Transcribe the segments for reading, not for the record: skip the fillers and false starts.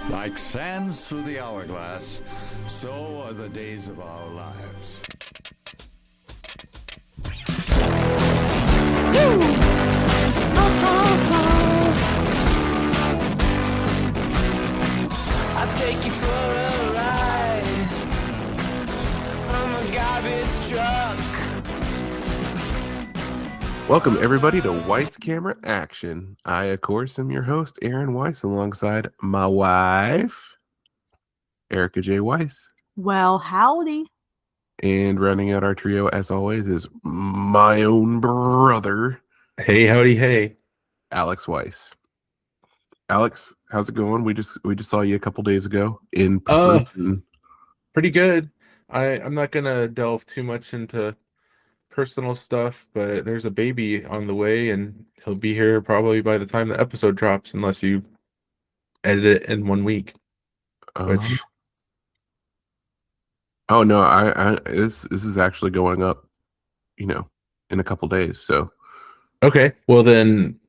Like sands through the hourglass, so are the days of our lives. I'll take you for a ride on a garbage truck. Welcome, everybody, to Weiss Camera Action. I, of course, am your host, Aaron Weiss, alongside my wife, Erica J. Weiss. Well, howdy. And rounding out our trio, as always, is my own brother, Hey, howdy, hey. Alex Weiss. Alex, how's it going? We just saw you a couple days ago in person. Pretty good. I'm not gonna delve too much into personal stuff, but there's a baby on the way, and he'll be here probably by the time the episode drops, unless you edit it in 1 week. Which Oh no, this is actually going up, in a couple days. So okay, well then,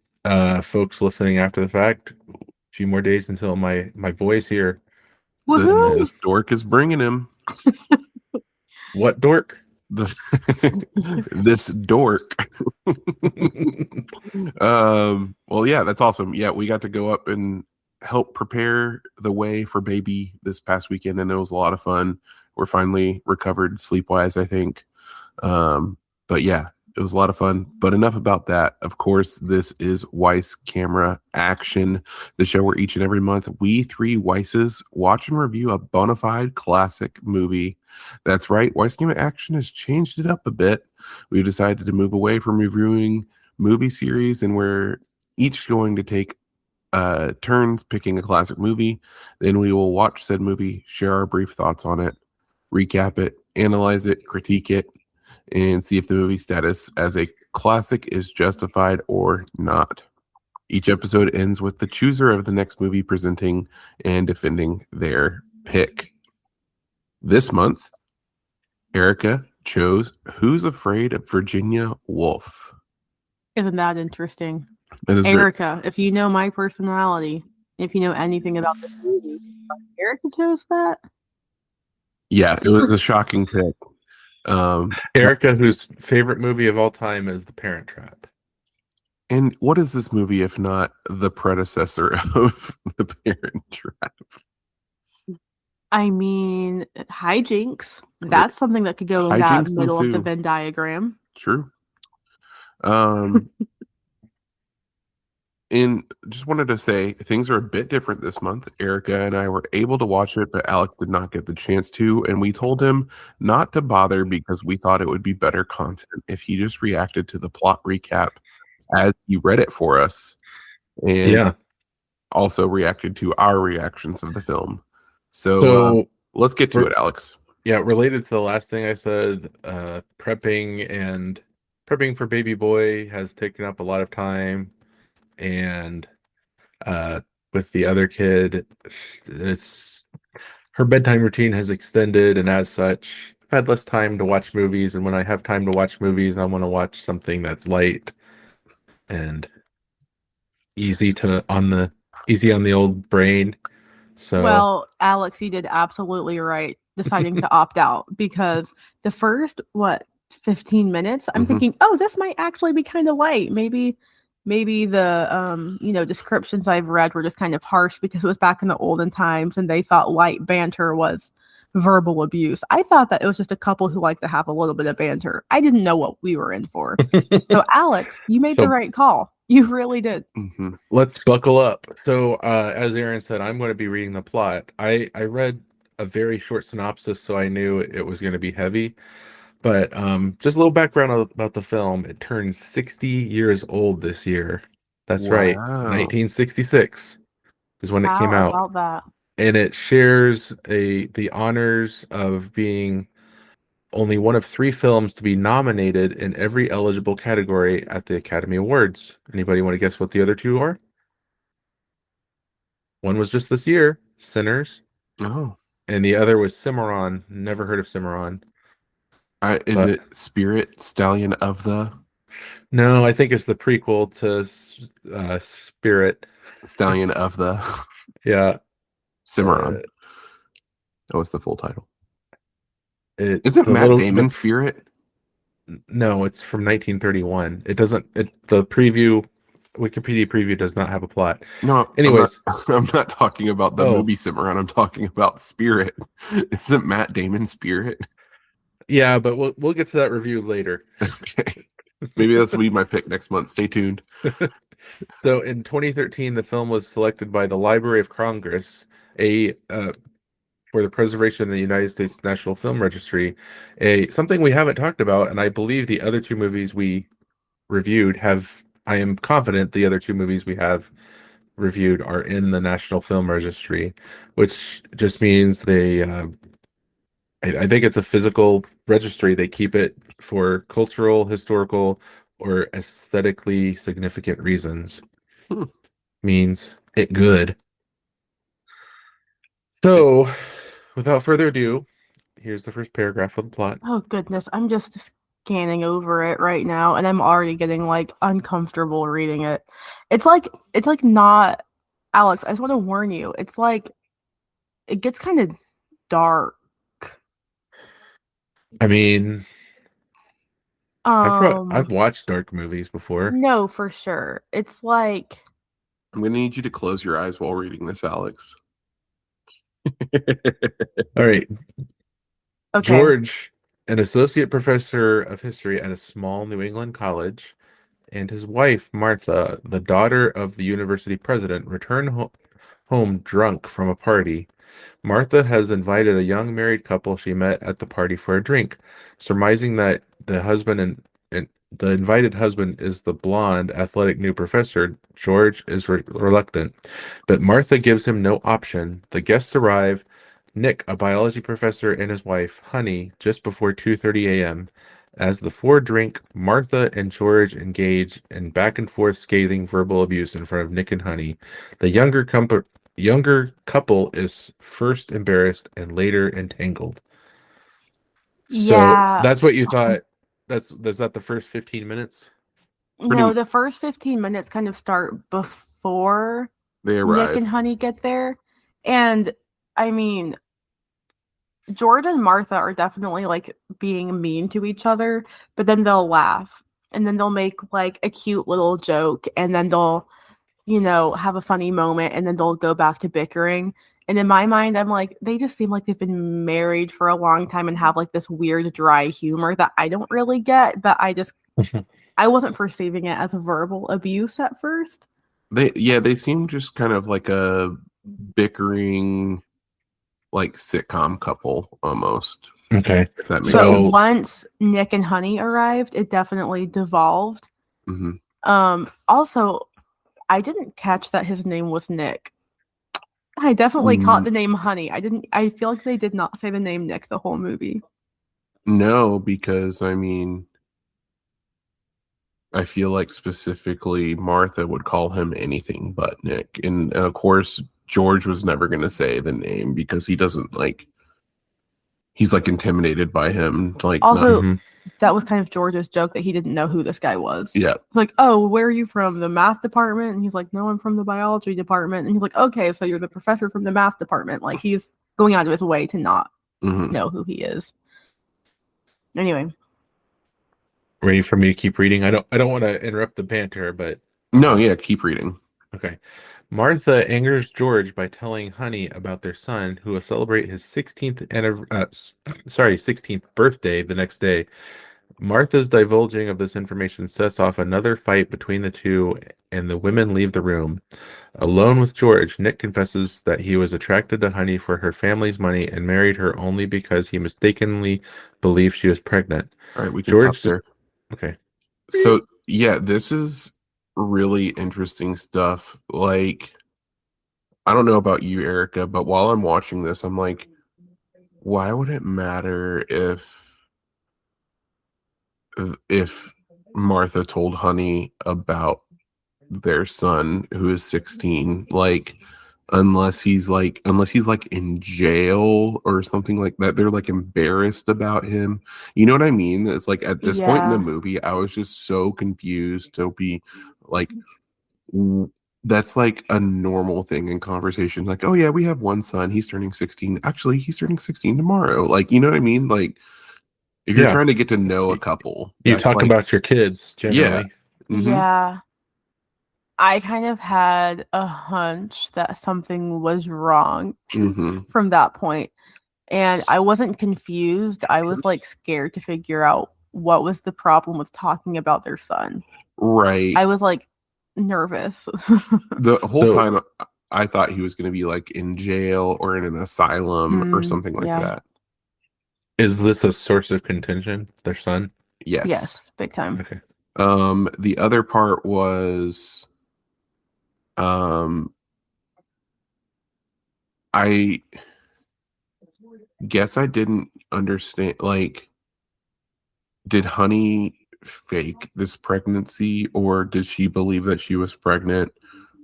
folks listening after the fact, a few more days until my boy's here. Woohoo! this dork is bringing him. What dork? This dork. Well, yeah, that's awesome. Yeah, we got to go up and help prepare the way for baby this past weekend, and it was a lot of fun. We're finally recovered sleep-wise, I think. But yeah, it was a lot of fun. But enough about that. Of course, this is Weiss Camera Action, the show where each and every month we three Weisses watch and review a bona fide classic movie. That's right, Weiss Camera Action has changed it up a bit. We've decided to move away from reviewing movie series, and we're each going to take turns picking a classic movie. Then we will watch said movie, share our brief thoughts on it, recap it, analyze it, critique it, and see if the movie status as a classic is justified or not. Each episode ends with the chooser of the next movie presenting and defending their pick. This month, Erica chose Who's Afraid of Virginia Woolf. Isn't that interesting? That is Erica, if you know my personality, if you know anything about this movie, Erica chose that? Yeah, it was a shocking pick. Erica, whose favorite movie of all time is The Parent Trap. And what is this movie if not the predecessor of The Parent Trap? I mean, hijinks. That's something that could go in that Hijinks middle of the ensue. Venn diagram. True. And just wanted to say things are a bit different this month. Erica and I were able to watch it, but Alex did not get the chance to. And we told him not to bother because we thought it would be better content if he just reacted to the plot recap as he read it for us. And also reacted to our reactions of the film. So let's get to it, Alex. Yeah, related to the last thing I said, prepping for baby boy has taken up a lot of time, and with the other kid, her bedtime routine has extended, and as such, I've had less time to watch movies. And when I have time to watch movies, I want to watch something that's light and easy on the old brain. So Well, Alex, you did absolutely right deciding to opt out, because the first 15 minutes I'm thinking, oh, this might actually be kind of light. Maybe the descriptions I've read were just kind of harsh because it was back in the olden times and they thought light banter was verbal abuse. I thought that it was just a couple who like to have a little bit of banter. I didn't know what we were in for. So Alex, you made the right call. You really did. Mm-hmm. Let's buckle up. So, as Aaron said, I'm going to be reading the plot. I read a very short synopsis, so I knew it was going to be heavy. But just a little background about the film. It turns 60 years old this year. That's right. 1966 is when it came out. How about that? And it shares the honors of being only one of 3 films to be nominated in every eligible category at the Academy Awards. Anybody want to guess what the other 2 are? One was just this year, Sinners. Oh. And the other was Cimarron. Never heard of Cimarron. Is it Spirit, Stallion of the? No, I think it's the prequel to Spirit. Stallion of the. Yeah. Cimarron. That was the full title. It's Isn't the Matt little Damon Spirit? No, it's from 1931. It doesn't. The preview, Wikipedia preview, does not have a plot. No, Anyways, I'm not talking about the Oh. movie Cimarron. I'm talking about Spirit. Isn't Matt Damon Spirit? yeah, but we'll get to that review later. Okay. Maybe this will be my pick next month. Stay tuned. So in 2013, the film was selected by the Library of Congress, for the preservation of the United States National Film Registry, something we haven't talked about, and I believe the other two movies we reviewed have. I am confident the other two movies we have reviewed are in the National Film Registry, which just means they. I think it's a physical registry. They keep it for cultural, historical, or aesthetically significant reasons. Hmm. Means it good. So, without further ado, here's the first paragraph of the plot. Oh goodness, I'm just scanning over it right now and I'm already getting like uncomfortable reading it. It's like not Alex, I just want to warn you. It's like it gets kind of dark. I mean, Um I've watched dark movies before. No, for sure. It's like I'm going to need you to close your eyes while reading this, Alex. All right. okay. George, an associate professor of history at a small New England college, and his wife, Martha, the daughter of the university president, return home drunk from a party. Martha has invited a young married couple she met at the party for a drink, surmising that the husband and the invited husband is the blonde, athletic new professor. George is reluctant, but Martha gives him no option. The guests arrive. Nick, a biology professor, and his wife, Honey, just before 2:30 a.m. As the four drink, Martha and George engage in back and forth scathing verbal abuse in front of Nick and Honey. The younger couple is first embarrassed and later entangled. Yeah. So that's what you thought. That's that the first 15 minutes? No, the first 15 minutes kind of start before They Nick arrive. and Honey get there. And I mean, George and Martha are definitely like being mean to each other, but then they'll laugh and then they'll make like a cute little joke and then they'll, have a funny moment and then they'll go back to bickering. And in my mind, I'm like, they just seem like they've been married for a long time and have like this weird dry humor that I don't really get, but I wasn't perceiving it as verbal abuse at first. They seem just kind of like a bickering, like sitcom couple almost. Okay. If that makes But sense. once Nick and Honey arrived, it definitely devolved. Mm-hmm. Also, I didn't catch that his name was Nick. I definitely caught the name Honey. I feel like they did not say the name Nick the whole movie. No, because I mean, I feel like specifically Martha would call him anything but Nick. And of course, George was never going to say the name because he doesn't he's like intimidated by him. Like, Also, that was kind of George's joke that he didn't know who this guy was. Yeah. Like, oh, where are you from? The math department? And he's like, no, I'm from the biology department. And he's like, okay, so you're the professor from the math department. Like, he's going out of his way to not know who he is. Anyway. Ready for me to keep reading? I don't want to interrupt the banter, but no, yeah, keep reading. Okay. Martha angers George by telling Honey about their son, who will celebrate his 16th birthday the next day. Martha's divulging of this information sets off another fight between the two, and the women leave the room. Alone with George, Nick confesses that he was attracted to Honey for her family's money and married her only because he mistakenly believed she was pregnant. All right, we can stop there. Okay. So, yeah, this is really interesting stuff. Like, I don't know about you, Erica, but while I'm watching this, I'm like, why would it matter if Martha told Honey about their son who is 16? Like, unless he's like in jail or something like that, they're like embarrassed about him. You know what I mean? It's like at this point in the movie, I was just so confused to be like, that's like a normal thing in conversation. Like, oh yeah, we have one son. He's turning 16. Actually, he's turning 16 tomorrow. Like, you know what I mean? Like, if you're Yeah. trying to get to know a couple, You that's talk like, about your kids yeah. generally. Yeah. I kind of had a hunch that something was wrong from that point. And I wasn't confused. I was like scared to figure out what was the problem with talking about their son. Right. I was like nervous. The whole So- time I thought he was going to be like in jail or in an asylum or something like yeah. that. Is this a source of contention, their son? Yes. Yes, big time. Okay. The other part was I guess I didn't understand, like, did Honey fake this pregnancy, or did she believe that she was pregnant,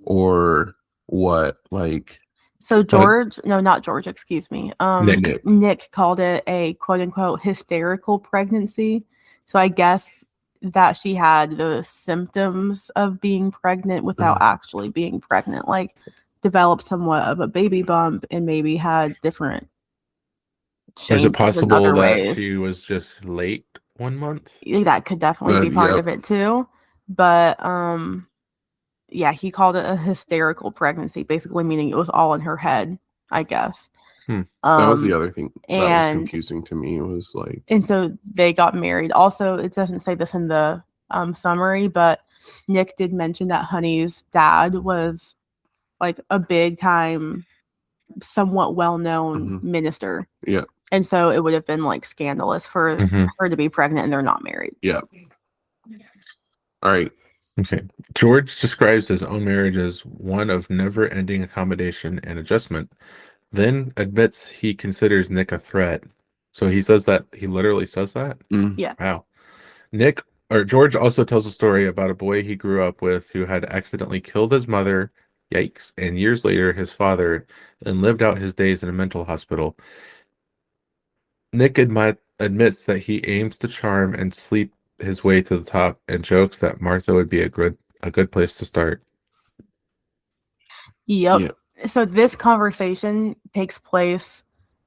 or what? Like, So George, no, not George, excuse me. Nick. Nick called it a quote unquote hysterical pregnancy. So I guess that she had the symptoms of being pregnant without actually being pregnant, like developed somewhat of a baby bump and maybe had different Is changes it in possible other that ways. she was just late 1 month? That could definitely be part Yep. of it too. But yeah, he called it a hysterical pregnancy, basically meaning it was all in her head, I guess. That was the Um, other thing that was and confusing to me, was like, and so they got married. Also, it doesn't say this in the summary, but Nick did mention that Honey's dad was like a big time, somewhat well-known minister. yeah. And so it would have been like scandalous for her to be pregnant and they're not married. Yeah. All right. Okay. George describes his own marriage as one of never-ending accommodation and adjustment, then admits he considers Nick a threat. So he says that, he literally says that? Yeah. Wow. George also tells a story about a boy he grew up with who had accidentally killed his mother, yikes, and years later his father, and lived out his days in a mental hospital. Nick admits that he aims to charm and sleep his way to the top, and jokes that Martha would be a good place to start. Yep. So this conversation takes place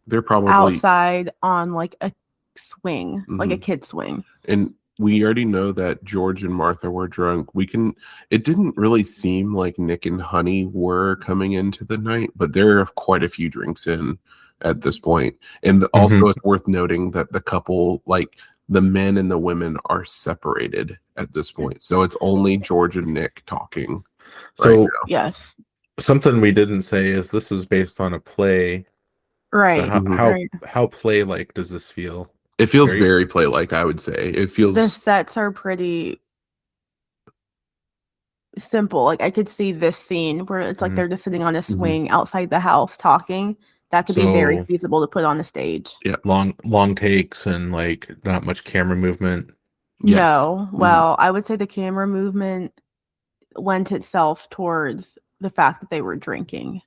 They're probably outside on like a swing, like a kid swing. And we already know that George and Martha were drunk. It didn't really seem like Nick and Honey were coming into the night, but there are quite a few drinks in at this point. And also it's worth noting that the couple, like the men and the women, are separated at this point. So it's only George and Nick talking. So right now. Yes. Something we didn't say is this is based on a play. Right. So how play-like does this feel? It feels very play-like, I would say. It feels... The sets are pretty simple. Like I could see this scene where it's like they're just sitting on a swing outside the house talking. That could be very feasible to put on the stage. Yeah. Long takes and like not much camera movement. Yes. No. Well, I would say the camera movement lent itself towards the fact that they were drinking.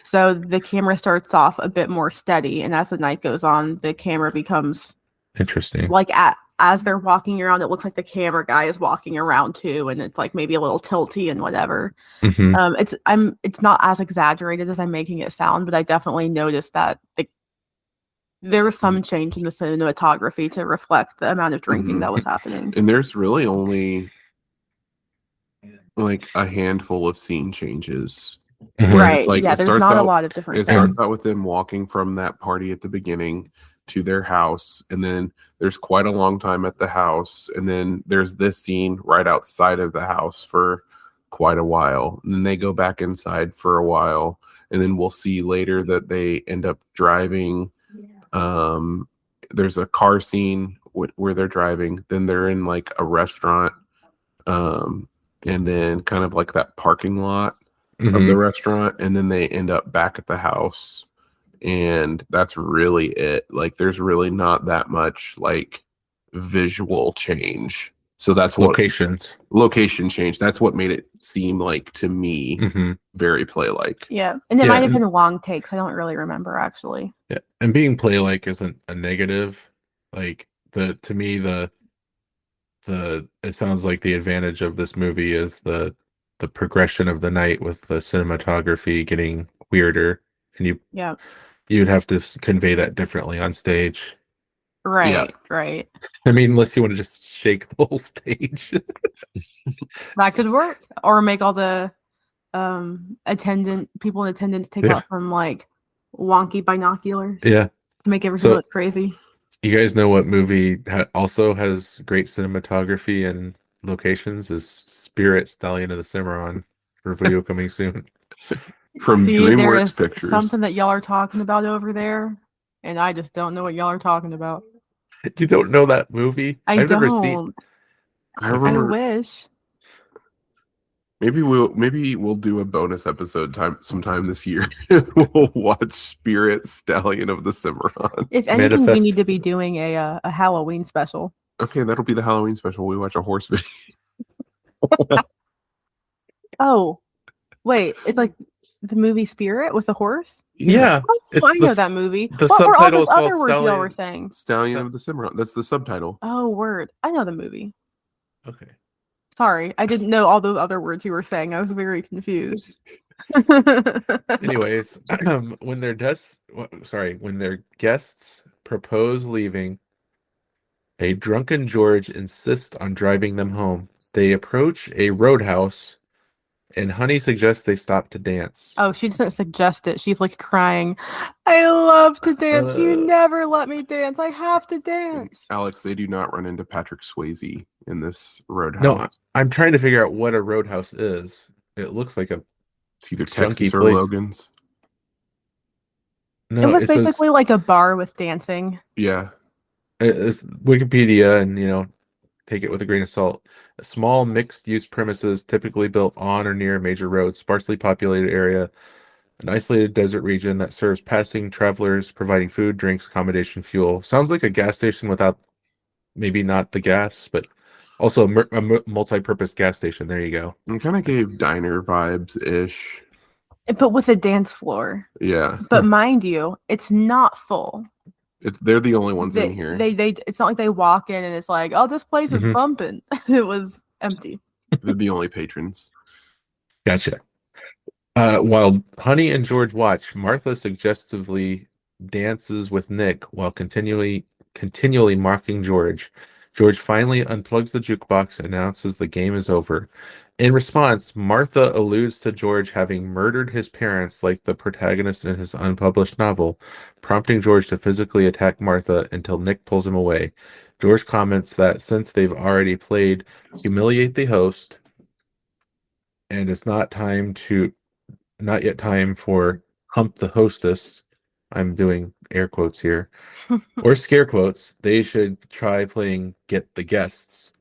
So the camera starts off a bit more steady, and as the night goes on, the camera becomes interesting. Like as they're walking around, it looks like the camera guy is walking around too, and it's like maybe a little tilty and whatever. It's not as exaggerated as I'm making it sound, but I definitely noticed that there was some change in the cinematography to reflect the amount of drinking that was happening. And there's really only like a handful of scene changes. Right. It's like, there's not a lot of different It starts out with them walking from that party at the beginning to their house, and then there's quite a long time at the house, and then there's this scene right outside of the house for quite a while, and then they go back inside for a while, and then we'll see later that they end up driving. There's a car scene where they're driving, then they're in like a restaurant, and then kind of like that parking lot of the restaurant, and then they end up back at the house, and that's really it. Like there's really not that much like visual change. So that's what location change. That's what made it seem like to me very play-like. Yeah, and it might have been long takes. I don't really remember actually. Yeah, and being play-like isn't a negative. Like to me, it sounds like the advantage of this movie is the the progression of the night with the cinematography getting weirder, and Yeah. you'd have to convey that differently on stage. Right. Right. I mean, unless you want to just shake the whole stage. That could work. Or make all the people in attendance take Yeah. out some like wonky binoculars Yeah. to make everything So look crazy. you guys know what movie also has great cinematography and locations is Spirit Stallion of the Cimarron, review coming soon. From See, there DreamWorks is Pictures. something that y'all are talking about over there, and I just don't know what y'all are talking about. You don't know that movie? I've never seen. I I remember. wish. Maybe we'll do a bonus episode sometime this year. We'll watch Spirit Stallion of the Cimarron. If anything, we Manifest- need to be doing a Halloween special. Okay, that'll be the Halloween special. We watch a horse video. Oh, wait, it's like the movie Spirit with the horse? Yeah, Oh, it's I know that movie. the What were all subtitle those is called other words y'all Stallion. were saying? Stallion of the Cimarron. That's the subtitle. Oh, word. I know the movie. Okay. Sorry, I didn't know all those other words you were saying. I was very confused. Anyways, when their guests propose leaving, a drunken George insists on driving them home. They approach a roadhouse, and Honey suggests they stop to dance. Oh, she doesn't suggest it. She's like crying. I love to dance. You never let me dance. I have to dance. Alex, they do not run into Patrick Swayze in this roadhouse. No, I'm trying to figure out what a roadhouse is. It looks like a It's either junky Texas or place. Logan's. No, It was says- basically like a bar with dancing. Yeah. It's Wikipedia, and take it with a grain of salt. Small mixed-use premises typically built on or near major roads, sparsely populated area, an isolated desert region that serves passing travelers, providing food, drinks, accommodation, fuel. Sounds like a gas station without maybe not the gas, but also a multi-purpose gas station. There you go. It kind of gave diner vibes-ish. But with a dance floor. Yeah. But mind you, it's not full. They're the only ones They, in here. it's not like they walk in and it's like, oh, this place is Mhm. bumping. It was empty. They're the only patrons. Gotcha. While Honey and George watch, Martha suggestively dances with Nick while continually mocking George. George finally unplugs the jukebox and announces the game is over. In response, Martha alludes to George having murdered his parents like the protagonist in his unpublished novel, prompting George to physically attack Martha until Nick pulls him away. George comments that since they've already played Humiliate the Host, and it's not yet time for Hump the Hostess, I'm doing air quotes here, or scare quotes, they should try playing Get the Guests.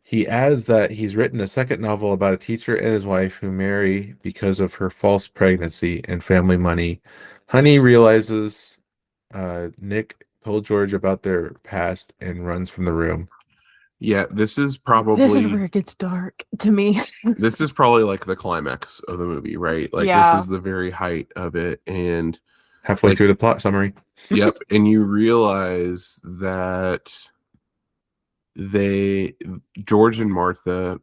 He adds that he's written a second novel about a teacher and his wife who marry because of her false pregnancy and family money. Honey realizes Nick told George about their past and runs from the room. Yeah, this is probably This is where it gets dark to me. this is probably like the climax of the movie, right? Like Yeah. this is the very height of it, and Halfway Like- through the plot summary. yep, and you realize that George and Martha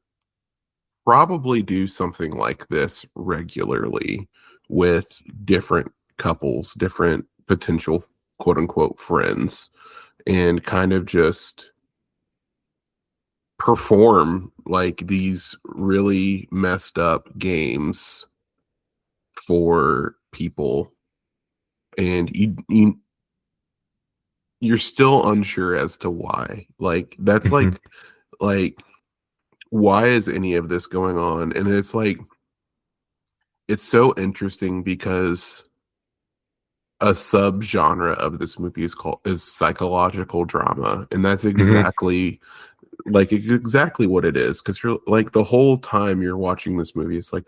probably do something like this regularly with different couples, different potential quote unquote friends, and kind of just perform like these really messed up games for people, and you're still unsure as to why. Like that's Mhm. like why is any of this going on? And it's like it's so interesting because a subgenre of this movie is psychological drama, and that's exactly exactly what it is, because you're like the whole time you're watching this movie, it's like,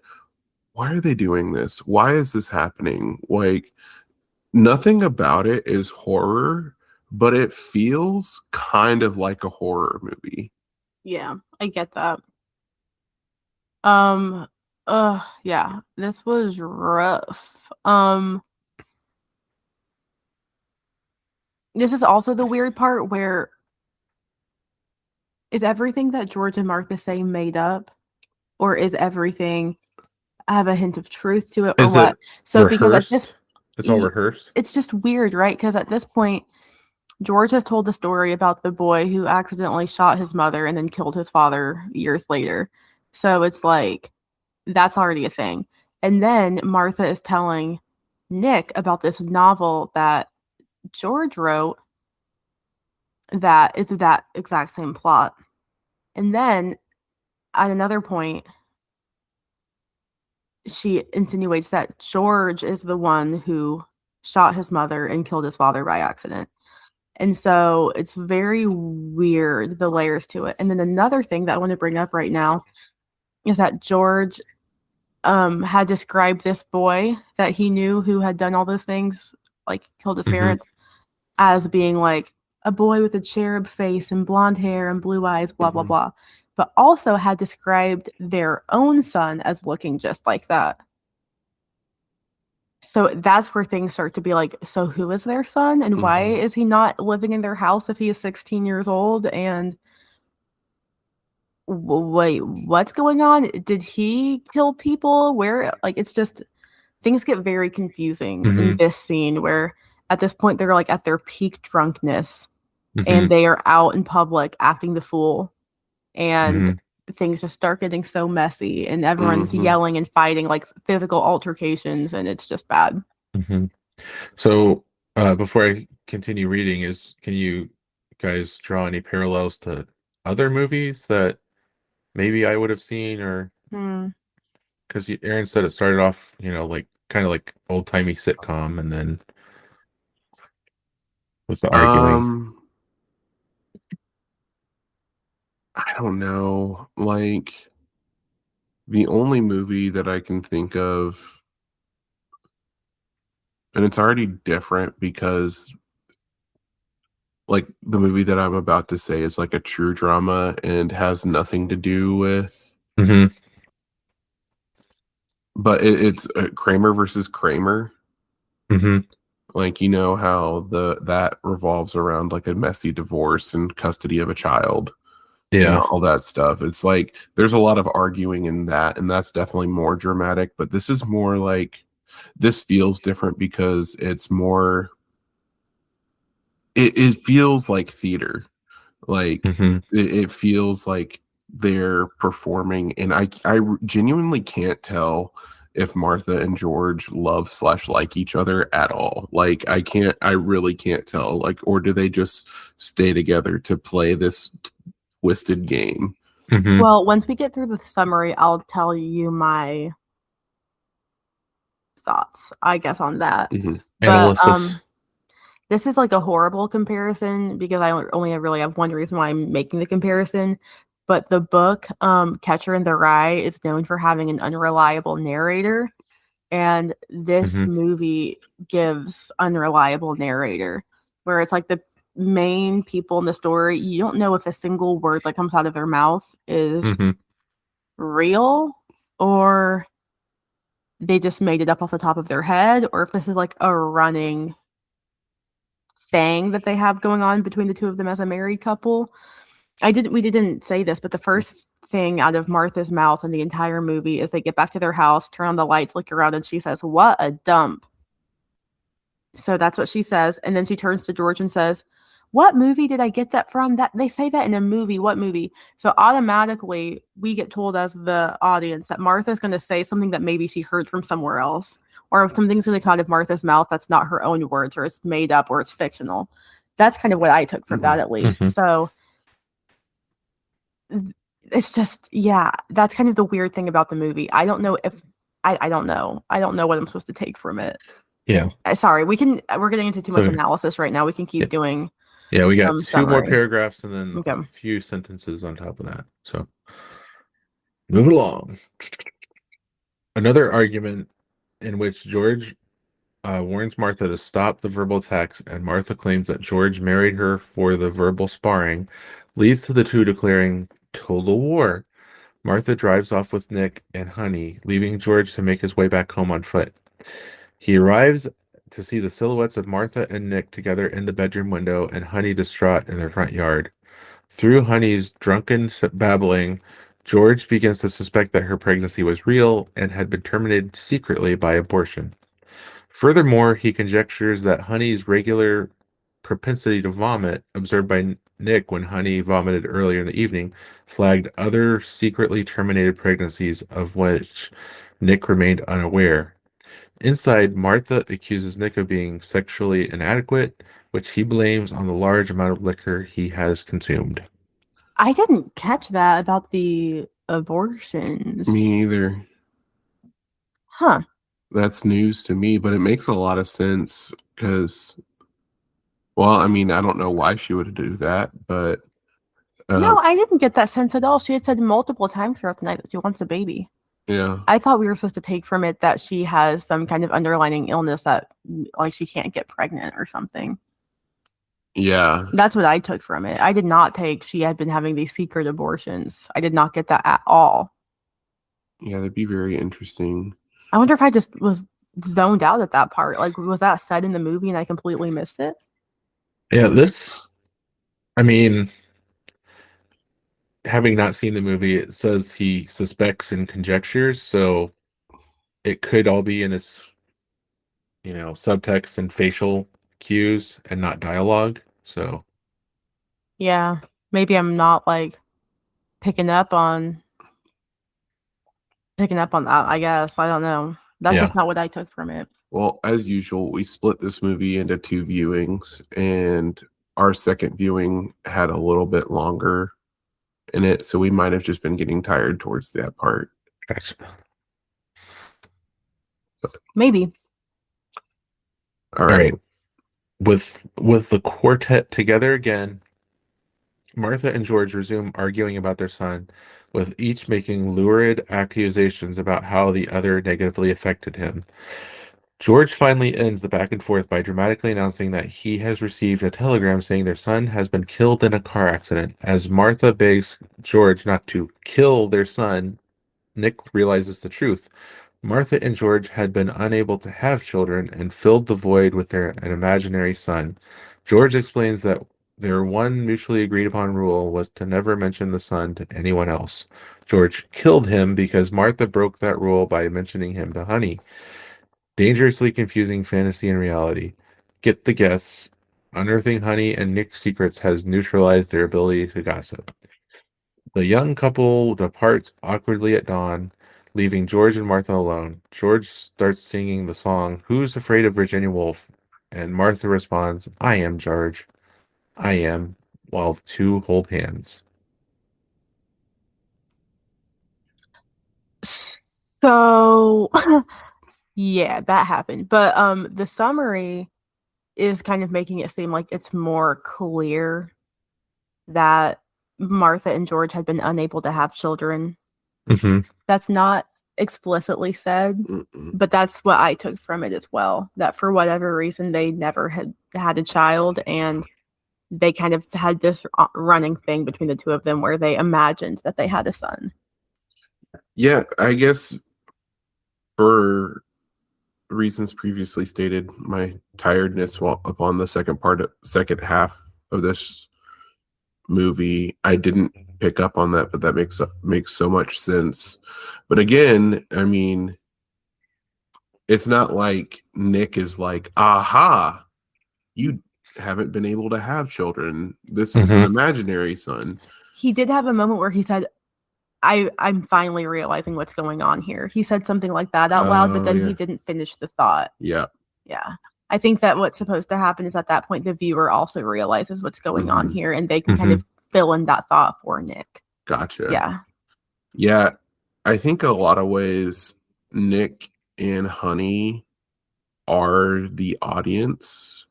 why are they doing this? Why is this happening? Like nothing about it is horror, but it feels kind of like a horror movie. Yeah, I get that. Yeah, this was rough. This is also the weird part where is everything that George and Martha say made up? or is everything have a hint of truth to it, or Is it what? So because at this, rehearsed? It's all rehearsed. it's just weird, right? Because at this point, George has told the story about the boy who accidentally shot his mother and then killed his father years later. So it's like that's already a thing. And then Martha is telling Nick about this novel that George wrote that is that exact same plot. And then at another point, she insinuates that George is the one who shot his mother and killed his father by accident. And so it's very weird, the layers to it. And then another thing that I want to bring up right now is that George had described this boy that he knew who had done all those things, like killed his parents, as being like a boy with a cherub face and blonde hair and blue eyes, blah, blah, blah. But also had described their own son as looking just like that. So that's where things start to be like, so who is their son? And why is he not living in their house if he is 16 years old? And wait, what's going on? Did he kill people? Where, like, it's just, things get very confusing in this scene where at this point they're like at their peak drunkenness and they are out in public acting the fool. And things just start getting so messy and everyone's yelling and fighting, like physical altercations, and it's just bad. So before I continue reading, can you guys draw any parallels to other movies that maybe I would have seen, or because Aaron said it started off, like kind of like old-timey sitcom, and then with the arguing. I don't know. Like, the only movie that I can think of, and it's already different because, like, the movie that I'm about to say is like a true drama and has nothing to do with. But it's Kramer versus Kramer. Like, you know how that revolves around like a messy divorce and custody of a child. Yeah. All that stuff. It's like there's a lot of arguing in that, and that's definitely more dramatic, but this is more like, this feels different because it's more, it feels like theater. Like it feels like they're performing, and I genuinely can't tell if Martha and George love / like each other at all. Like I really can't tell. Like, or do they just stay together to play this twisted game? Well, once we get through the summary, I'll tell you my thoughts, I guess, on that. But this is like a horrible comparison because I only really have one reason why I'm making the comparison. But the book, Catcher in the Rye, is known for having an unreliable narrator, and this movie gives unreliable narrator, where it's like the main people in the story, you don't know if a single word that comes out of their mouth is real or they just made it up off the top of their head, or if this is like a running thing that they have going on between the two of them as a married couple. We didn't say this, but the first thing out of Martha's mouth in the entire movie is they get back to their house, turn on the lights, look around, and she says, "What a dump." So that's what she says. And then she turns to George and says, "What movie did I get that from? That they say that in a movie. What movie?" So automatically we get told as the audience that Martha's going to say something that maybe she heard from somewhere else, or if something's going to come out of Martha's mouth that's not her own words, or it's made up, or it's fictional. That's kind of what I took from that, at least. So it's just, yeah, that's kind of the weird thing about the movie. I don't know if I don't know. I don't know what I'm supposed to take from it. Yeah. Sorry, we're getting into too much analysis right now. We can keep doing. Yeah, we got two more paragraphs and then Okay. a few sentences on top of that. So move along. Another argument in which George warns Martha to stop the verbal attacks, and Martha claims that George married her for the verbal sparring, leads to the two declaring total war. Martha drives off with Nick and Honey, leaving George to make his way back home on foot. He arrives to see the silhouettes of Martha and Nick together in the bedroom window, and Honey distraught in their front yard. Through Honey's drunken babbling, George begins to suspect that her pregnancy was real and had been terminated secretly by abortion. Furthermore, he conjectures that Honey's regular propensity to vomit, observed by Nick when Honey vomited earlier in the evening, flagged other secretly terminated pregnancies of which Nick remained unaware. Inside, Martha accuses Nick of being sexually inadequate, which he blames on the large amount of liquor he has consumed. I didn't catch that about the abortions. Me either. Huh. That's news to me, but it makes a lot of sense because, well, I mean, I don't know why she would do that, but No, I didn't get that sense at all. She had said multiple times throughout the night that she wants a baby. yeah, I thought we were supposed to take from it that she has some kind of underlying illness that, like, she can't get pregnant or something. yeah, That's what I took from it. I did not take she had been having these secret abortions. I did not get that at all. yeah. That'd be very interesting. I wonder if I just was zoned out at that part. Like, was that said in the movie and I completely missed it? Yeah, I mean, having not seen the movie, it says he suspects and conjectures, so it could all be in his, subtext and facial cues and not dialogue. So, Yeah. Maybe I'm not like picking up on that, I guess. I don't know. That's yeah. just not what I took from it. Well, as usual, we split this movie into 2 viewings, and our second viewing had a little bit longer in it, so we might have just been getting tired towards that part. Gotcha. Maybe. All All right. right. With the quartet together again, Martha and George resume arguing about their son, with each making lurid accusations about how the other negatively affected him. George finally ends the back and forth by dramatically announcing that he has received a telegram saying their son has been killed in a car accident. As Martha begs George not to kill their son, Nick realizes the truth. Martha and George had been unable to have children and filled the void with an imaginary son. George explains that their one mutually agreed upon rule was to never mention the son to anyone else. George killed him because Martha broke that rule by mentioning him to Honey. Dangerously confusing fantasy and reality. Get the guess. Unearthing Honey and Nick's secrets has neutralized their ability to gossip. The young couple departs awkwardly at dawn, leaving George and Martha alone. George starts singing the song Who's Afraid of Virginia Woolf? And Martha responds, I am, George. I am, while the two hold hands. So yeah, that happened. But the summary is kind of making it seem like it's more clear that Martha and George had been unable to have children. Mm-hmm. That's not explicitly said, Mm-mm. but that's what I took from it as well. That for whatever reason they never had a child, and they kind of had this running thing between the two of them where they imagined that they had a son. Yeah, I guess for reasons previously stated, my tiredness upon the second half of this movie, I didn't pick up on that, but that makes so much sense. But again, I mean, it's not like Nick is like, aha, you haven't been able to have children. This is an imaginary son. He did have a moment where he said, I'm finally realizing what's going on here. He said something like that out loud, but then he didn't finish the thought. Yeah. Yeah. I think that what's supposed to happen is at that point, the viewer also realizes what's going on here, and they can kind of fill in that thought for Nick. Gotcha. Yeah. Yeah. I think a lot of ways, Nick and Honey are the audience.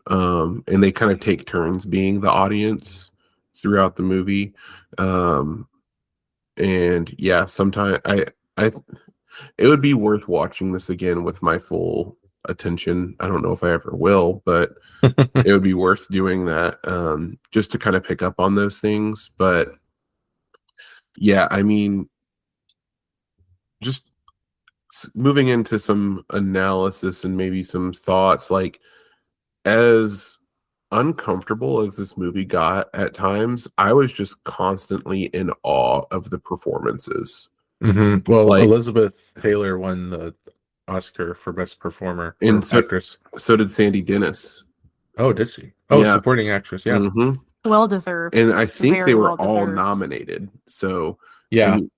And they kind of take turns being the audience throughout the movie. And yeah, sometimes it would be worth watching this again with my full attention. I don't know if I ever will, but it would be worth doing that, just to kind of pick up on those things. But yeah, I mean, just moving into some analysis and maybe some thoughts, like as uncomfortable as this movie got at times, I was just constantly in awe of the performances. Well, Like- Elizabeth Taylor won the Oscar for Best Performer or And so- Actress. So did Sandy Dennis. Oh, did she? Oh, Yeah. supporting actress. Yeah. Mhm. Well deserved. And I think Very they were well all deserved. nominated. So Yeah. I mean,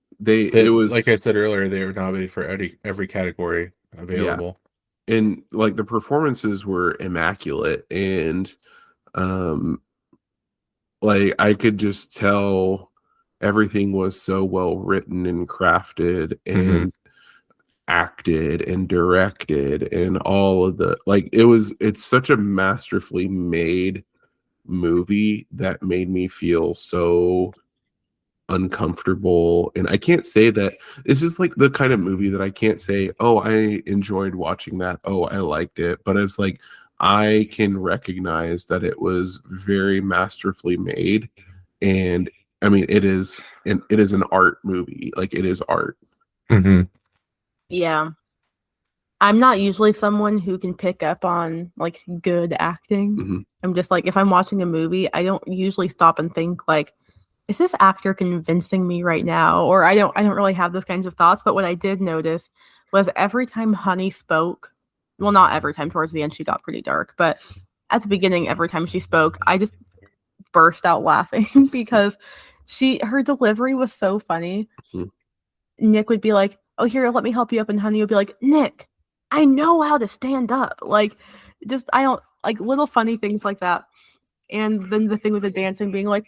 it was like I said earlier, they were nominated for every category available. and like the performances were immaculate, and like I could just tell everything was so well written and crafted and acted and directed, and all of the like it's such a masterfully made movie that made me feel so uncomfortable. And I can't say that this is like the kind of movie that I can't say, oh, I enjoyed watching that, oh, I liked it, but it's like I can recognize that it was very masterfully made. And I mean, it is an art movie. Like, it is art. Yeah. I'm not usually someone who can pick up on like good acting. Mhm. I'm just like, if I'm watching a movie, I don't usually stop and think like, is this actor convincing me right now? Or I don't really have those kinds of thoughts. But what I did notice was every time Honey spoke, well, not every time, towards the end she got pretty dark, but at the beginning, every time she spoke, I just burst out laughing because her delivery was so funny. Mhm. Nick would be like, oh, here, let me help you up, and Honey would be like, Nick, I know how to stand up. Like, just, I don't, like, little funny things like that. And then the thing with the dancing being like,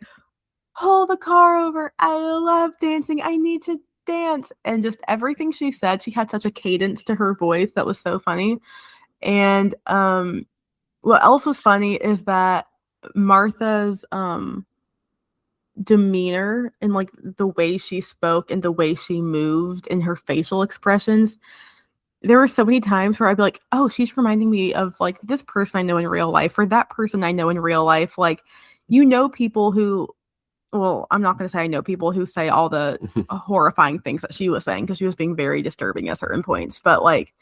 pull the car over, I love dancing, I need to dance. And just everything she said, she had such a cadence to her voice that was so funny. And what else was funny is that Martha's demeanor and like the way she spoke and the way she moved and her facial expressions, there were so many times where I'd be like, oh, she's reminding me of like this person I know in real life or that person I know in real life. Like, people who, well, I'm not going to say I know people who say all the horrifying things that she was saying, because she was being very disturbing at certain points, but like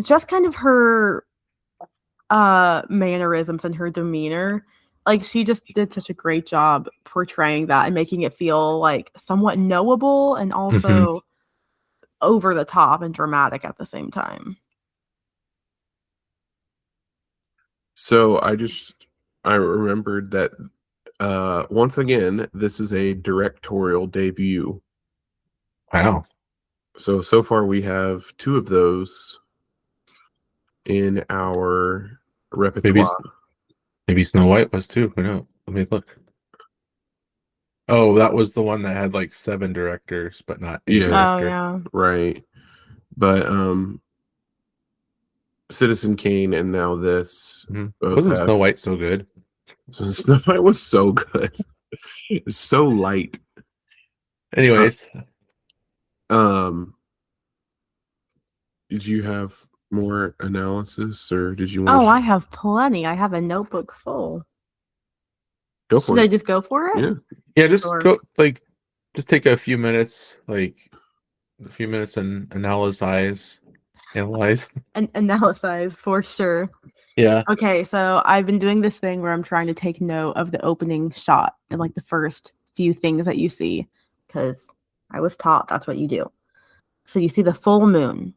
just kind of her mannerisms and her demeanor, like she just did such a great job portraying that and making it feel like somewhat knowable and also over the top and dramatic at the same time. So I remembered that once again, this is a directorial debut. Wow. So far we have 2 of those in our repertoire. Maybe Snow White was too. Who knows? Let me look. Oh, that was the one that had like 7 directors, but not a Yeah. Oh director. yeah. Right. But Citizen Kane and now this both Wasn't have, Snow White so good? so Snow White was so good. It's so light. Anyways, Did you have more analysis, or did you want Oh, to I have plenty. I have a notebook full. go Should for I it? just go for it? Yeah. yeah, just Sure. go just take a few minutes, and analyze. And analyze for sure. Yeah. Okay, so I've been doing this thing where I'm trying to take note of the opening shot and like the first few things that you see, because I was taught that's what you do. So you see the full moon.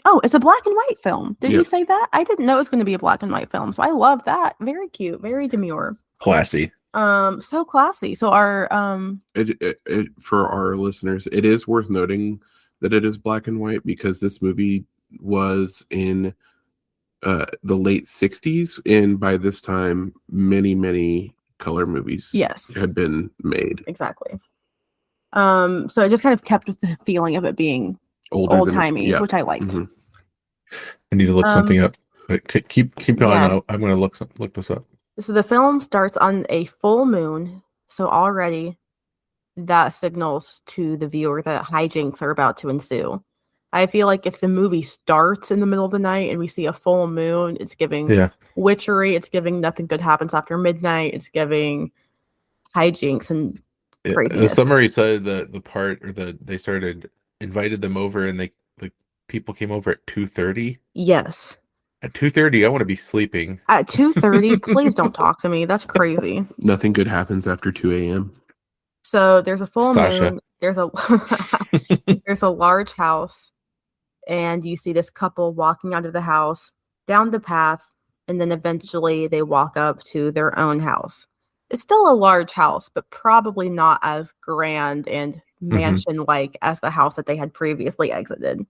Oh, it's a black and white film. Did Yep. you say that? I didn't know it was going to be a black and white film, so I love that. Very cute, very demure. Classy. So classy. So our For our listeners, it is worth noting that it is black and white because this movie was in the late 60s, and by this time many color movies Yes. had been made. Exactly. So I just kind of kept with the feeling of it being Older than- old-timey, yeah. which I liked. Mhm. I need to look something up. But keep going. Yeah. I'm gonna look this up. So the film starts on a full moon, so already that signals to the viewer that hijinks are about to ensue. I feel like if the movie starts in the middle of the night and we see a full moon, it's giving Yeah. witchery, it's giving nothing good happens after midnight, it's giving hijinks and The craziness. summary said they invited them over, and the people came over at 2:30. Yes. At 2:30, I want to be sleeping. At 2:30, please don't talk to me. That's crazy. Nothing good happens after 2 a.m. So there's a full Sasha. moon. There's a there's a large house, and you see this couple walking out of the house down the path, and then eventually they walk up to their own house. It's still a large house, but probably not as grand and mansion-like as the house that they had previously exited.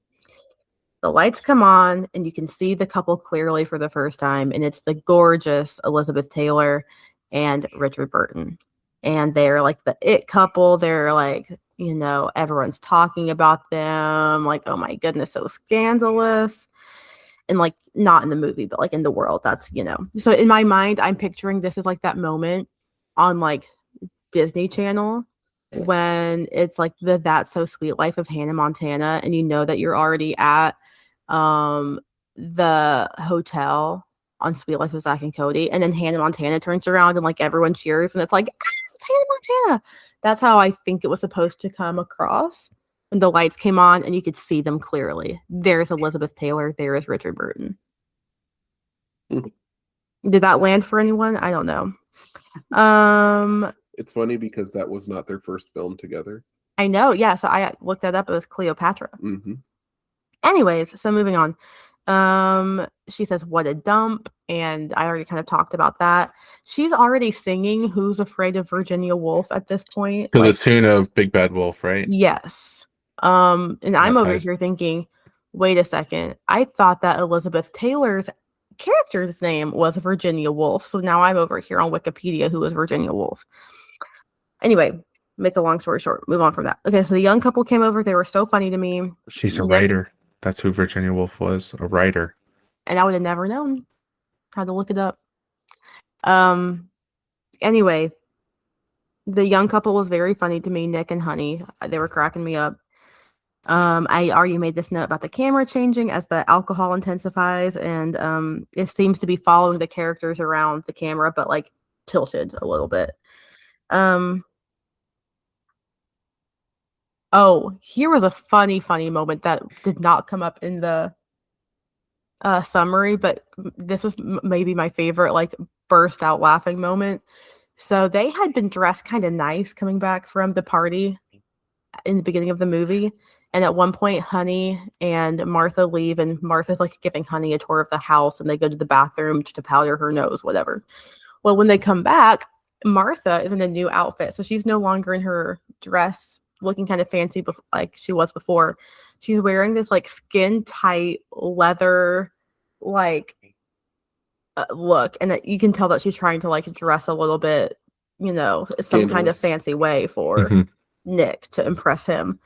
The lights come on, and you can see the couple clearly for the first time, and it's the gorgeous Elizabeth Taylor and Richard Burton. And they're like the it couple. They're like, everyone's talking about them. Like, oh my goodness, so scandalous. And like, not in the movie, but like in the world. That's, So in my mind, I'm picturing this as like that moment on like Disney Channel when it's like the That's So Sweet Life of Hannah Montana, and you know that you're already at the hotel on Sweet Life of Zach and Cody, and then Hannah Montana turns around and like everyone cheers, and it's like, it's Hannah Montana. That's how I think it was supposed to come across. And the lights came on, and you could see them clearly. There's Elizabeth Taylor. There is Richard Burton. Did that land for anyone? I don't know. It's funny because that was not their first film together. I know. Yeah. So I looked that up. It was Cleopatra. Mm-hmm. Anyways, so moving on. She says, what a dump. And I already kind of talked about that. She's already singing Who's Afraid of Virginia Woolf at this point. To the tune of Big Bad Wolf, right? Yes. And I'm over here thinking, wait a second. I thought that Elizabeth Taylor's character's name was Virginia Woolf. So now I'm over here on Wikipedia, who is Virginia Woolf. Anyway, make a long story short, move on from that. Okay, so the young couple came over. They were so funny to me. She's a writer. That's who Virginia Woolf was, a writer. And I would have never known. Had to look it up. Anyway, the young couple was very funny to me, Nick and Honey. They were cracking me up. I already made this note about the camera changing as the alcohol intensifies, and it seems to be following the characters around the camera, but like tilted a little bit. Oh, here was a funny moment that did not come up in the summary, but this was maybe my favorite, like, burst out laughing moment. So they had been dressed kind of nice coming back from the party in the beginning of the movie. And at one point, Honey and Martha leave, and Martha's like giving Honey a tour of the house, and they go to the bathroom to powder her nose, whatever. Well, when they come back, Martha is in a new outfit. So she's no longer in her dress looking kind of fancy like she was before. She's wearing this like skin tight leather like look, and you can tell that she's trying to like dress a little bit, some kind of fancy way for Nick to impress him.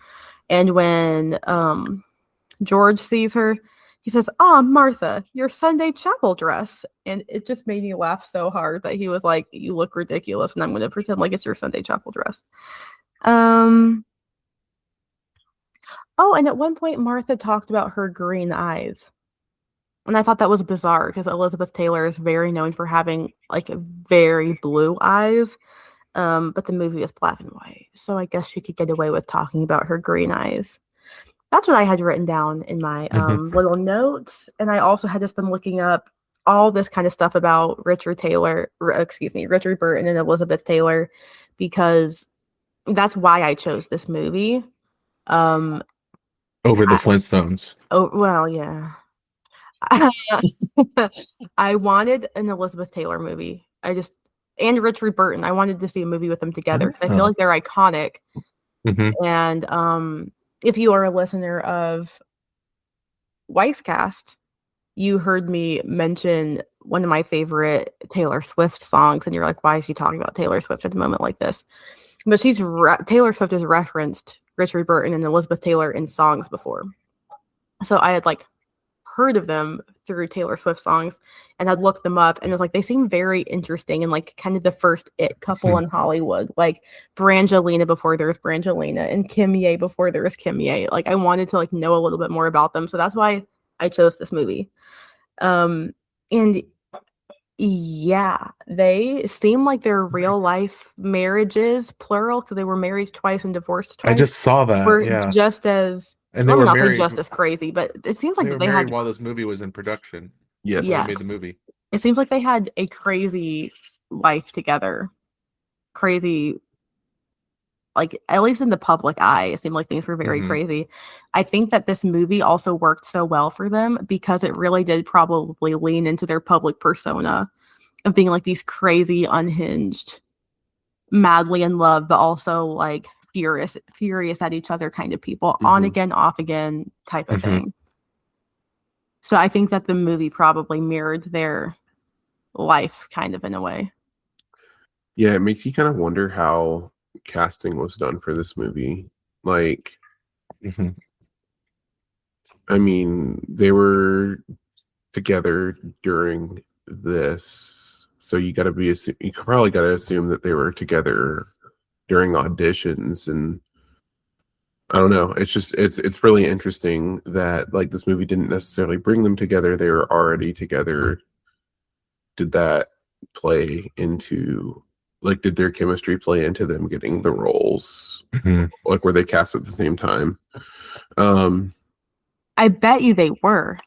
And when George sees her, he says, "Oh, Martha, your Sunday chapel dress." And it just made me laugh so hard that he was like, "You look ridiculous, and I'm going to pretend like it's your Sunday chapel dress." Oh, and at one point, Martha talked about her green eyes. And I thought that was bizarre because Elizabeth Taylor is very known for having like very blue eyes. But the movie is black and white. So I guess she could get away with talking about her green eyes. That's what I had written down in my little notes. And I also had just been looking up all this kind of stuff about Richard Burton and Elizabeth Taylor, because that's why I chose this movie. Over the Flintstones. Oh, well, yeah. I wanted an Elizabeth Taylor movie. And Richard Burton. I wanted to see a movie with them together. I feel like they're iconic. And if you are a listener of Wisecast, you heard me mention one of my favorite Taylor Swift songs, and you're like, why is she talking about Taylor Swift at a moment like this? But Taylor Swift has referenced Richard Burton and Elizabeth Taylor in songs before. So I had like heard of them through Taylor Swift songs and had looked them up, and it was like they seem very interesting and like kind of the first it couple in Hollywood, like Brangelina before there was Brangelina and Kim Ye before there was Kim Ye. Like I wanted to like know a little bit more about them, so that's why I chose this movie. And yeah, they seem like their real life marriages, plural, because they were married twice and divorced twice. I just saw that. Were yeah, just as and they were not married just as crazy, but it seems like they were they married had while this movie was in production. Yes. When they made Yes. the movie. It seems like they had a crazy life together. Crazy, like, at least in the public eye, it seemed like things were very Mhm. crazy. I think that this movie also worked so well for them because it really did probably lean into their public persona of being like these crazy, unhinged, madly in love, but also like furious at each other kind of people, on Mhm. again, off again type of Mhm. thing. So I think that the movie probably mirrored their life kind of in a way. Yeah, it makes you kind of wonder how casting was done for this movie. Like, Mhm. I mean, they were together during this, so you probably got to assume that they were together during auditions, and I don't know. It's just it's really interesting that like this movie didn't necessarily bring them together. They were already together. Did that play into like did their chemistry play into them getting the roles? Mhm. Like were they cast at the same time? Um I bet you they were.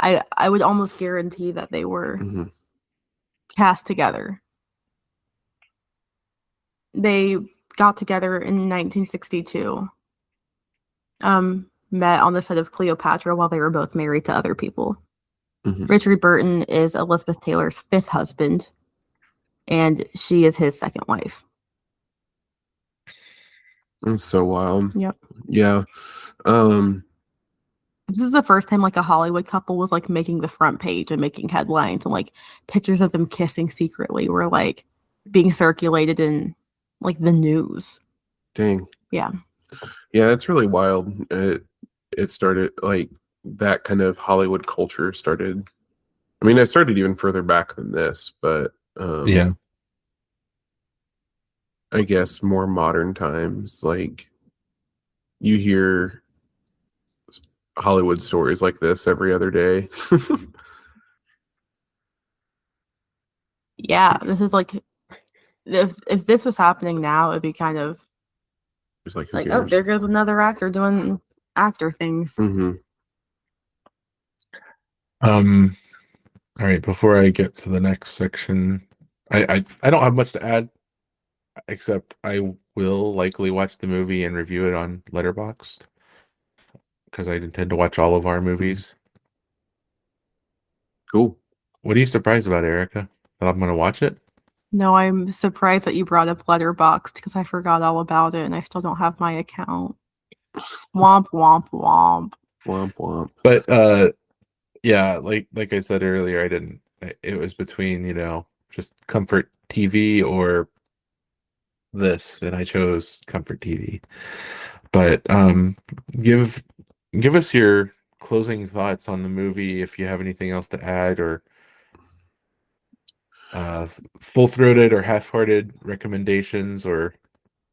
I would almost guarantee that they were mhm. cast together. They got together in 1962. Met on the set of Cleopatra while they were both married to other people. Mhm. Richard Burton is Elizabeth Taylor's fifth husband, and she is his second wife. It's so wild. Yep. Yeah. Um This is the first time like a Hollywood couple was like making the front page and making headlines, and like pictures of them kissing secretly were like being circulated in like the news. dang. Yeah. Yeah, it's really wild. It started like that kind of Hollywood culture started. I mean, it started even further back than this, but Yeah. I guess more modern times, like you hear Hollywood stories like this every other day. Yeah, this is like if this was happening now, it'd be kind of It's like who like, oh, cares? there goes another actor doing actor things. Mm-hmm. All right, before I get to the next section, I don't have much to add except I will likely watch the movie and review it on Letterboxd because I intend to watch all of our movies. Cool. What are you surprised about, Erica? That I'm going to watch it? No, I'm surprised that you brought up Letterboxd because I forgot all about it and I still don't have my account. Womp womp womp. Womp womp. But yeah, like I said earlier, it was between, just comfort TV or this, and I chose comfort TV. But give give us your closing thoughts on the movie if you have anything else to add, or full-throated or half-hearted recommendations or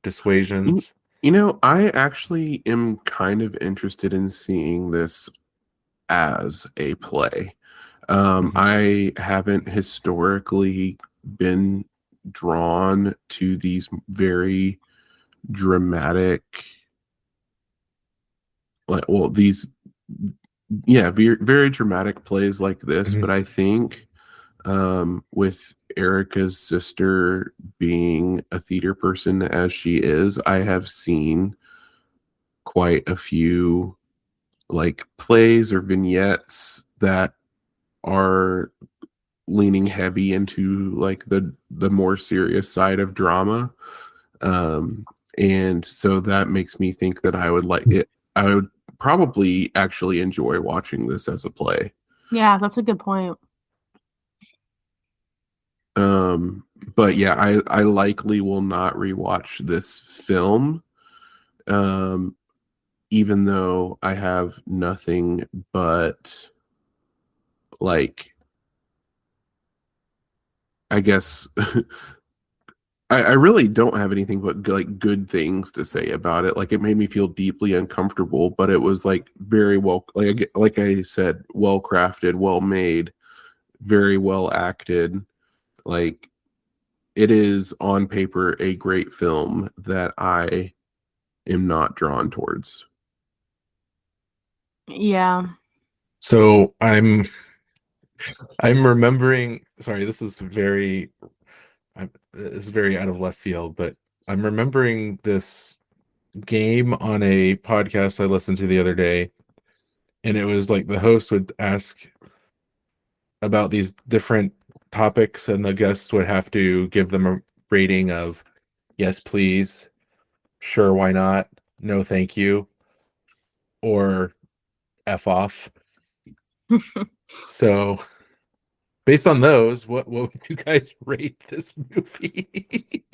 dissuasions. I actually am kind of interested in seeing this as a play. Mhm. I haven't historically been drawn to these very dramatic, these, yeah, very, very dramatic plays like this. Mhm. But I think with Erica's sister being a theater person as she is, I have seen quite a few like plays or vignettes that are leaning heavy into like the more serious side of drama, and so that makes me think that I would probably actually enjoy watching this as a play. Yeah, that's a good point. But yeah, I likely will not rewatch this film, even though I have nothing but like, I guess I really don't have anything but like good things to say about it. Like it made me feel deeply uncomfortable, but it was like very well, like I said, well crafted, well made, very well acted. Like it is on paper a great film that I am not drawn towards. Yeah. So I'm I'm remembering. Sorry, this is very out of left field, but I'm remembering this game on a podcast I listened to the other day, and it was like the host would ask about these different topics, and the guests would have to give them a rating of yes, please, sure, why not, no, thank you, or F off. So, based on those, what would you guys rate this movie?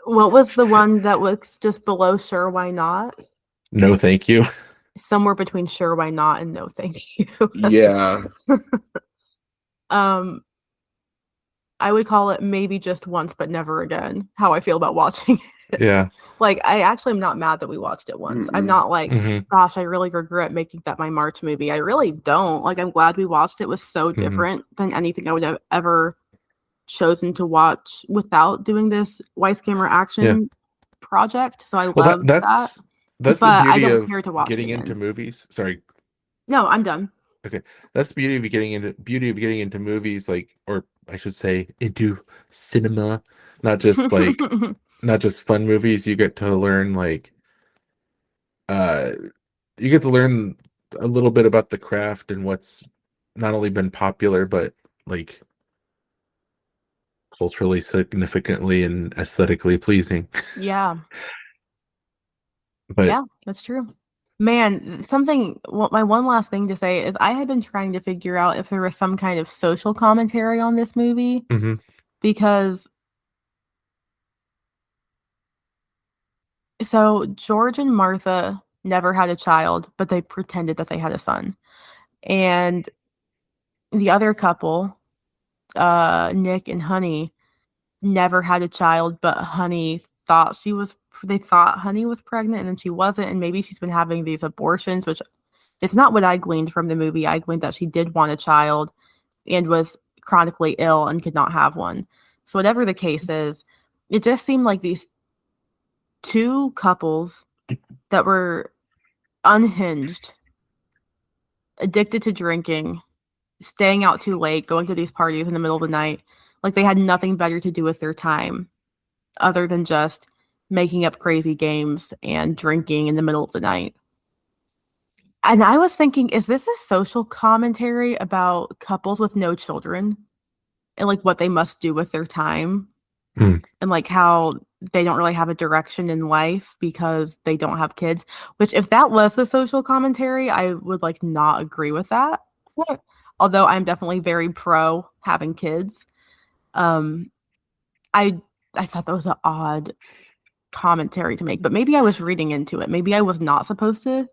What was the one that was just below sure why not? No, thank you. Somewhere between sure why not and no thank you. Yeah. I would call it maybe just once but never again. How I feel about watching it. Yeah. Like, I actually am not mad that we watched it once. I'm Mm-mm. not like, Mhm. gosh, I really regret making that my March movie. I really don't. Like, I'm glad we watched it. It was so Mhm. different than anything I would have ever chosen to watch without doing this Weiss camera action project. So I Well, love that. that's the But I beauty don't of care to watch it getting into again. movies. Sorry. No, I'm done. Okay. That's the beauty of getting into movies, like, or I should say into cinema, not just like not just fun movies. You get to learn like uh you get to learn a little bit about the craft and what's not only been popular but like culturally significantly and aesthetically pleasing. Yeah. But Yeah, that's true. Man, my one last thing to say is I had been trying to figure out if there was some kind of social commentary on this movie mhm. because so George and Martha never had a child, but they pretended that they had a son. And the other couple, Nick and Honey, never had a child, but they thought Honey was pregnant and then she wasn't, and maybe she's been having these abortions, which it's not what I gleaned from the movie. I gleaned that she did want a child and was chronically ill and could not have one. So whatever the case is, it just seemed like these two couples that were unhinged, addicted to drinking, staying out too late, going to these parties in the middle of the night, like they had nothing better to do with their time other than just making up crazy games and drinking in the middle of the night. And I was thinking, is this a social commentary about couples with no children and like what they must do with their time Hmm. and like how they don't really have a direction in life because they don't have kids? Which, if that was the social commentary, I would like not agree with that. Although I'm definitely very pro having kids. Um, I I thought that was an odd commentary to make, but maybe I was reading into it. Maybe I was not supposed to.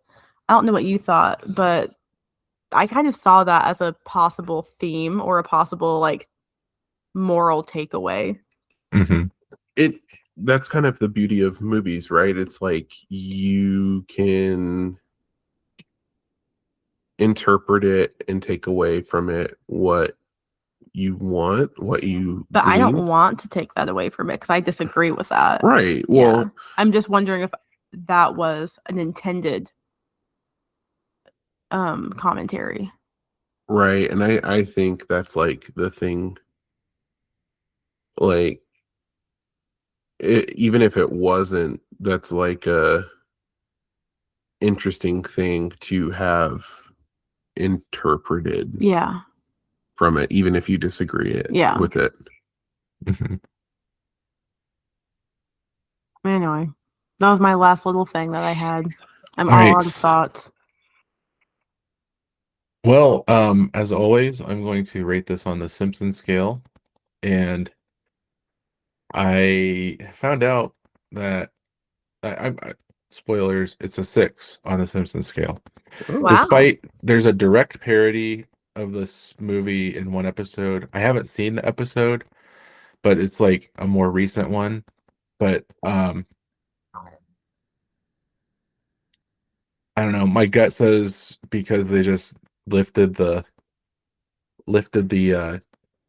I don't know what you thought, but I kind of saw that as a possible theme or a possible like moral takeaway. Mhm. That's kind of the beauty of movies, right? It's like you can interpret it and take away from it what you want, what you But I don't glean. want to take that away from it because I disagree with that. Right. Yeah. Well, I'm just wondering if that was an intended commentary. right. And I think that's like the thing. Like, even if it wasn't, that's like a interesting thing to have interpreted Yeah. from it, even if you disagree Yeah. with it. Mhm. Anyway, that was my last little thing that I had. I'm All all right. out of thoughts. Well, as always, I'm going to rate this on the Simpson scale, and I found out that spoilers, it's a 6 on the Simpson scale. Oh. Wow. Despite there's a direct parody of this movie in one episode. I haven't seen the episode, but it's like a more recent one. But I don't know. My gut says because they just lifted the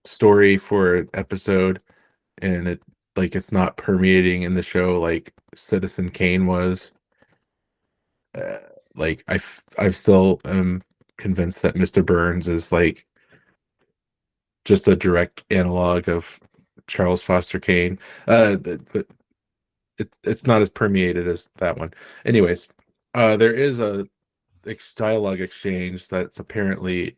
story for an episode, and it like it's not permeating in the show like Citizen Kane was. Like I still am convinced that Mr. Burns is like just a direct analog of Charles Foster Kane. But it's not as permeated as that one. Anyways, there is a dialogue exchange that's apparently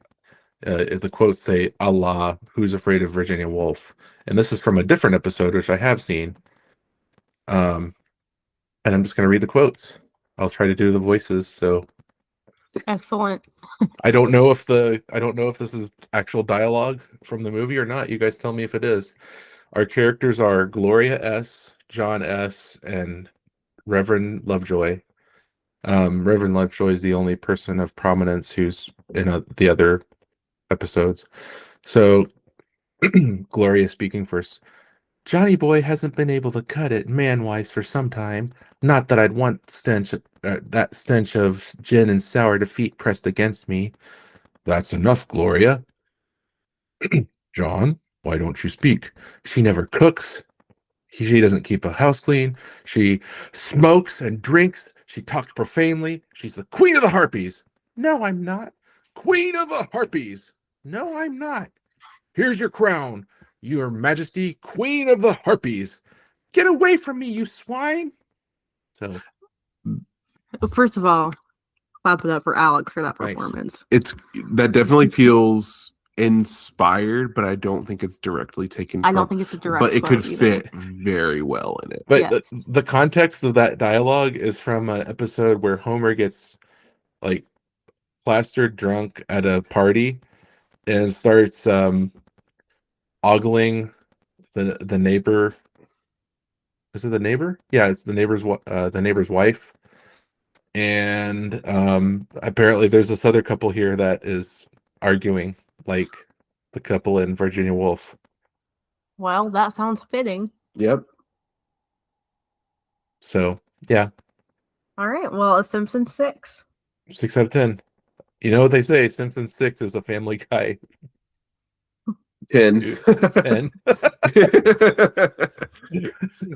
the quotes say, "Allah, who's afraid of Virginia Woolf?" And this is from a different episode, which I have seen. And I'm just going to read the quotes. I'll try to do the voices. So Excellent. I don't know if this is actual dialogue from the movie or not. You guys tell me if it is. Our characters are Gloria S., John S., and Reverend Lovejoy. Reverend Lovejoy is the only person of prominence who's in the other episodes. So Gloria speaking first. Johnny boy hasn't been able to cut it man-wise for some time. Not that I'd want that stench of gin and sour defeat pressed against me. That's enough, Gloria. John, why don't you speak? She never cooks. She doesn't keep a house clean. She smokes and drinks. She talks profanely. She's the queen of the harpies. No, I'm not. Queen of the harpies. No, I'm not. Here's your crown. Your Majesty, Queen of the Harpies. Get away from me, you swine. So, First of all, clap it up for Alex for that Thanks. performance. That definitely feels inspired, but I don't think it's directly taken I from, don't think it's a direct but it could quote either. fit very well in it. but Yes. the context of that dialogue is from an episode where Homer gets like plastered drunk at a party and starts ogling the neighbor. Is it the neighbor? Yeah, it's the neighbor's wife. And apparently there's this other couple here that is arguing like the couple in Virginia Woolf. Well, that sounds fitting. Yep. So yeah, All right. Well, a Simpsons 6. 6 out of 10. You know what they say? Simpsons 6 is a Family Guy 10.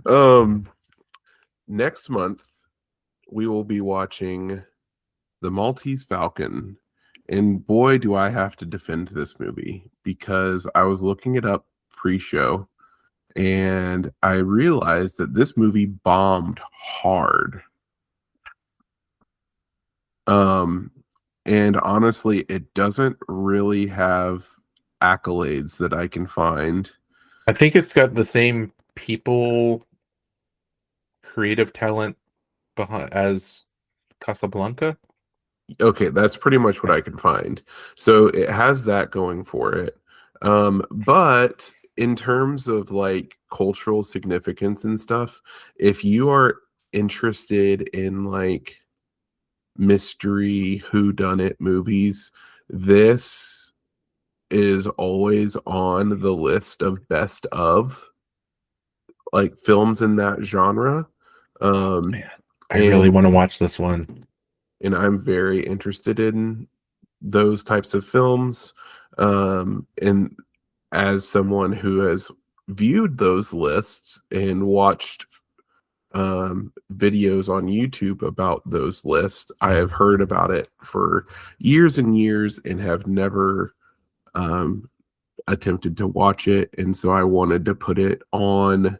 10. Next month we will be watching The Maltese Falcon, and boy do I have to defend this movie because I was looking it up pre-show and I realized that this movie bombed hard. And honestly, it doesn't really have accolades that I can find. I think it's got the same creative talent behind as Casablanca. Okay, that's pretty much what I can find. So it has that going for it. But in terms of like cultural significance and stuff, if you are interested in like mystery whodunit movies, this is always on the list of best of like films in that genre. Man, I really want to watch this one. And I'm very interested in those types of films. And as someone who has viewed those lists and watched videos on YouTube about those lists, I have heard about it for years and years and have never attempted to watch it. And so I wanted to put it on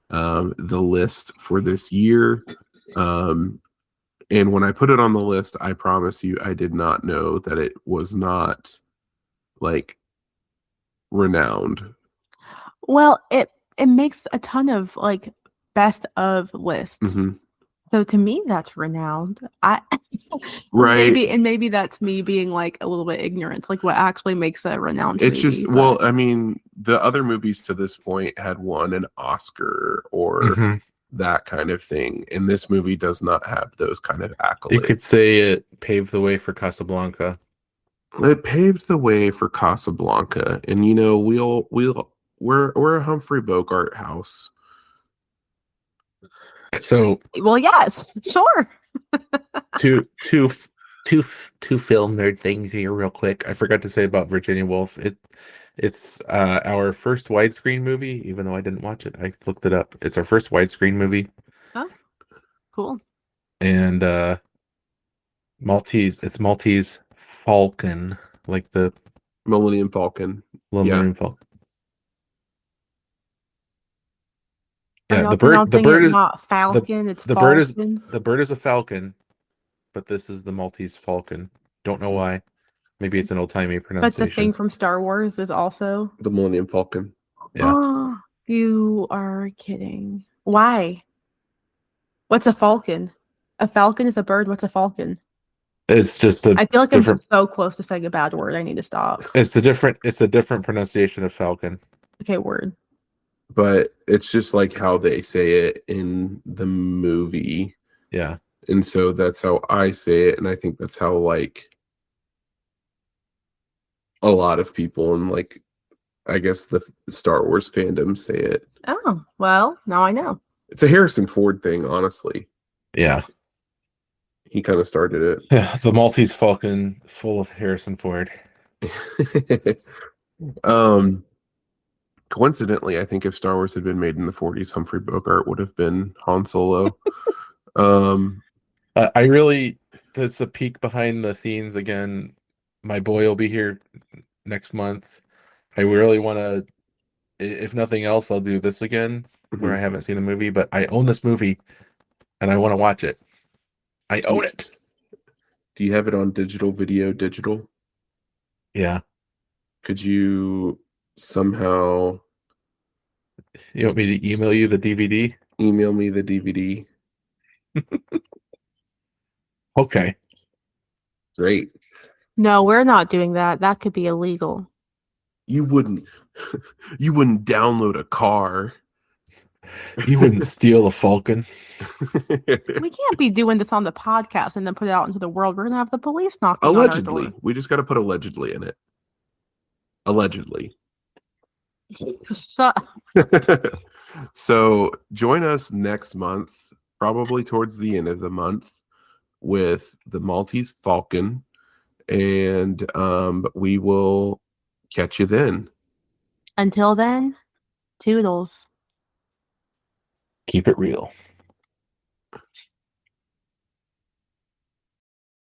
the list for this year. And when I put it on the list, I promise you, I did not know that it was not like renowned. Well, it makes a ton of like best of lists. Mm-hmm. So to me, that's renowned. Right. Maybe that's me being like a little bit ignorant, like what actually makes a renowned It's movie, just, but- well, I mean, the other movies to this point had won an Oscar or that kind of thing. And this movie does not have those kind of accolades. You could say it paved the way for Casablanca. It paved the way for Casablanca. And, you know, we're a Humphrey Bogart house. So, well, yes, sure. two film nerd things here real quick. I forgot to say about Virginia Woolf. It's our first widescreen movie, even though I didn't watch it. I looked it up. It's our first widescreen movie. Oh, cool. And Maltese Falcon, like the Millennium Falcon. Millennium Falcon. Are Yeah, y'all the bird pronouncing it is not falcon? It's the bird is falcon. the bird is a falcon, but this is the Maltese Falcon. Don't know why. Maybe it's an old-timey But the thing pronunciation. from Star Wars is also. The Millennium Falcon. Yeah. Oh, you are kidding. Why? What's a falcon? A falcon is a bird. What's a falcon? It's just a I feel like different I'm so close to saying a bad word. I need to stop. it's a different pronunciation of falcon. Okay, word. But it's just like how they say it in the movie. Yeah. And so that's how I say it. And I think that's how like a lot of people in like I guess the Star Wars fandom say it. Oh, well, now I know. It's a Harrison Ford thing, honestly. Yeah. He kind of started it. Yeah, it's a Maltese Falcon full of Harrison Ford. Coincidentally, I think if Star Wars had been made in the 40s, Humphrey Bogart would have been Han Solo. I really, that's a peek behind the scenes again. My boy will be here next month. I really want to, if nothing else, I'll do this again where I haven't seen the movie, but I own this movie and I want to watch it. I own it. Do you have it on digital? Yeah. Could you somehow You want me to email you the DVD? email me the DVD? Okay. Great. No, we're not doing that. That could be illegal. You wouldn't download a car. You wouldn't steal a Falcon. We can't be doing this on the podcast and then put it out into the world. We're gonna have the police knocking on our Allegedly. door. We just got to put allegedly in it. Allegedly. Shut So join us next month, probably towards the end of the month, with the Maltese Falcon, and we will catch you then. Until then, toodles. Keep it real.